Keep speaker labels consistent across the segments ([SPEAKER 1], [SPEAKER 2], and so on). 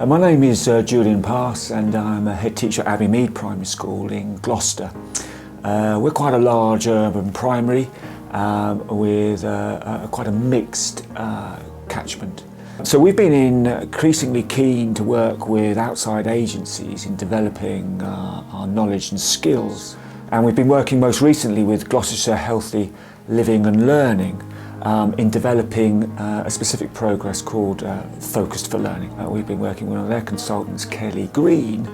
[SPEAKER 1] My name is Julian Pass and I'm a head teacher at Abbey Mead Primary School in Gloucester. We're quite a large urban primary with quite a mixed catchment. So we've been increasingly keen to work with outside agencies in developing our knowledge and skills. And we've been working most recently with Gloucestershire Healthy Living and Learning in developing a specific progress called Focused for Learning. We've been working with one of their consultants, Kelly Green,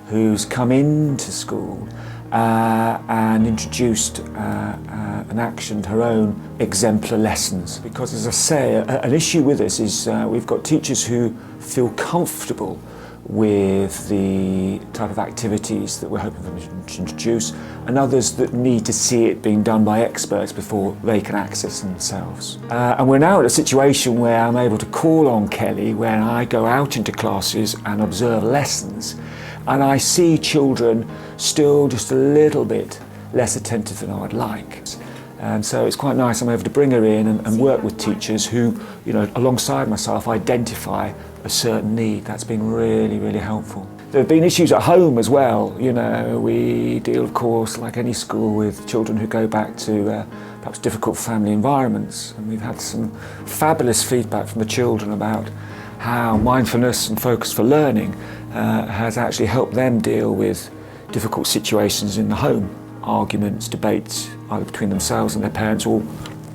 [SPEAKER 1] who's come into school and introduced and actioned her own exemplar lessons. Because, as I say, an issue with this is we've got teachers who feel comfortable with the type of activities that we're hoping to introduce, and others that need to see it being done by experts before they can access themselves. And we're now at a situation where I'm able to call on Kelly when I go out into classes and observe lessons, and I see children still just a little bit less attentive than I'd like. And so it's quite nice I'm able to bring her in and work with teachers who, alongside myself, identify a certain need. That's been really, really helpful. There have been issues at home as well. We deal, of course, like any school, with children who go back to perhaps difficult family environments. And we've had some fabulous feedback from the children about how mindfulness and focus for learning has actually helped them deal with difficult situations in the home. Arguments, debates, either between themselves and their parents or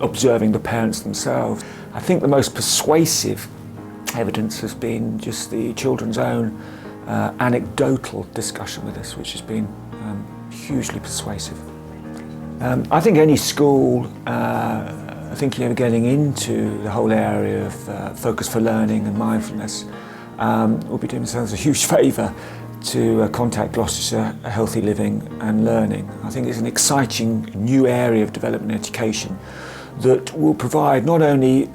[SPEAKER 1] observing the parents themselves. I think the most persuasive evidence has been just the children's own anecdotal discussion with us, which has been hugely persuasive. I think any school thinking of getting into the whole area of focus for learning and mindfulness will be doing themselves a huge favour to contact Gloucestershire Healthy Living and Learning. I think it's an exciting new area of development and education that will provide not only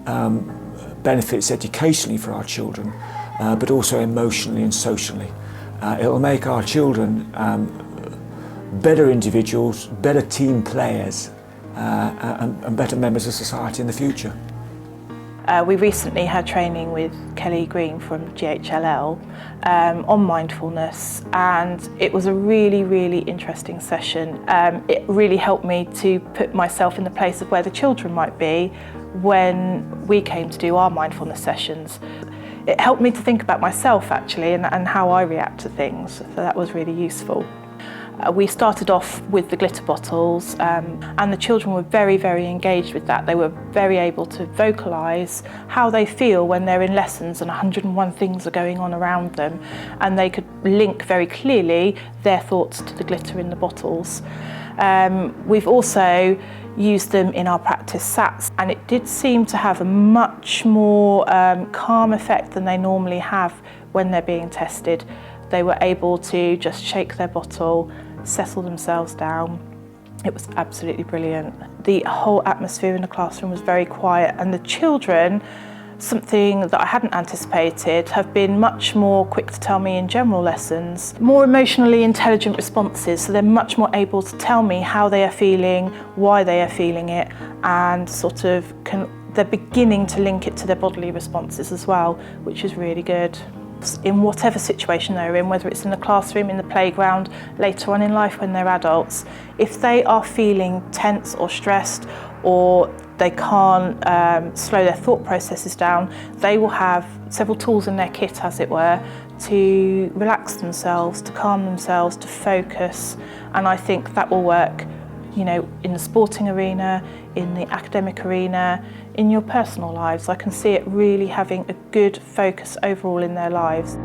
[SPEAKER 1] benefits educationally for our children, but also emotionally and socially. It will make our children better individuals, better team players, and better members of society in the future.
[SPEAKER 2] We recently had training with Kelly Green from GHLL on mindfulness, and it was a really, really interesting session. It really helped me to put myself in the place of where the children might be when we came to do our mindfulness sessions. It helped me to think about myself actually and how I react to things, so that was really useful. We started off with the glitter bottles and the children were very, very engaged with that. They were very able to vocalise how they feel when they're in lessons and 101 things are going on around them, and they could link very clearly their thoughts to the glitter in the bottles. We've also used them in our practice SATs, and it did seem to have a much more calm effect than they normally have when they're being tested. They were able to just shake their bottle, settle themselves down. It was absolutely brilliant. The whole atmosphere in the classroom was very quiet, and the children, something that I hadn't anticipated, have been much more quick to tell me in general lessons, more emotionally intelligent responses, so they're much more able to tell me how they are feeling, why they are feeling it, and they're beginning to link it to their bodily responses as well, which is really good. In whatever situation they're in, whether it's in the classroom, in the playground, later on in life when they're adults, if they are feeling tense or stressed, or they can't slow their thought processes down, they will have several tools in their kit, as it were, to relax themselves, to calm themselves, to focus. And I think that will work, in the sporting arena, in the academic arena, in your personal lives. I can see it really having a good focus overall in their lives.